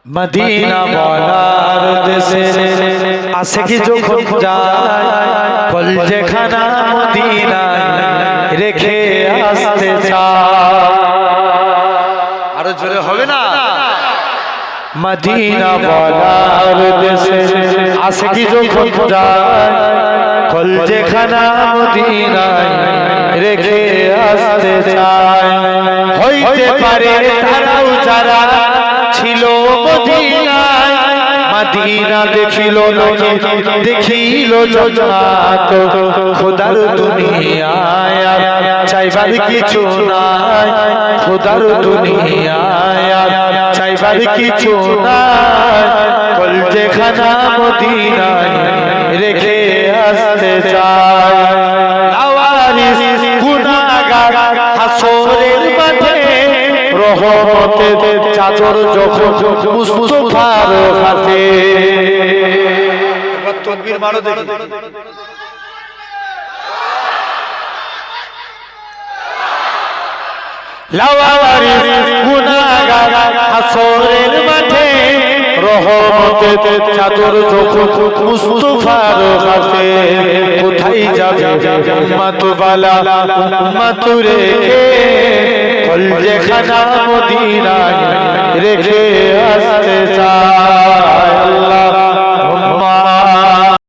Medina বলার দেশে আশিকি যখন যায় কলজেখানা মদিনায় রেখে আসতে চায়। আরো জোরে হবে না? মদিনা বলার দেশে আশিকি যখন যায় কলজেখানা মদিনায় রেখে আসতে চায়। হইতে পারে তারাও যারা ছিল মদিনায়, মদিনা দেখিল লোকে দেখিল জগৎ, খোদার দুনিয়ায় চাইবার কিছু নাই, খোদার দুনিয়ায় চাইবার কিছু নাই, কলজেখানা মদিনায় রেখে আসতে চায়। লাওয়ারিস গুনাহগার হাসরের মাঠে রহমতের চাদর যখন মুস্তাফার হাতে। একবার তাকবীর মারো দেখি। লাওয়ারিস গুনাহগার হাসরের মাঠে রহমতের চাদর যখন মুস্তাফার হাতে। কোথায় যাবে উম্মত বালা উম্মত রেখে কলজেখানা মদিনায় রেখে আসতে চায়।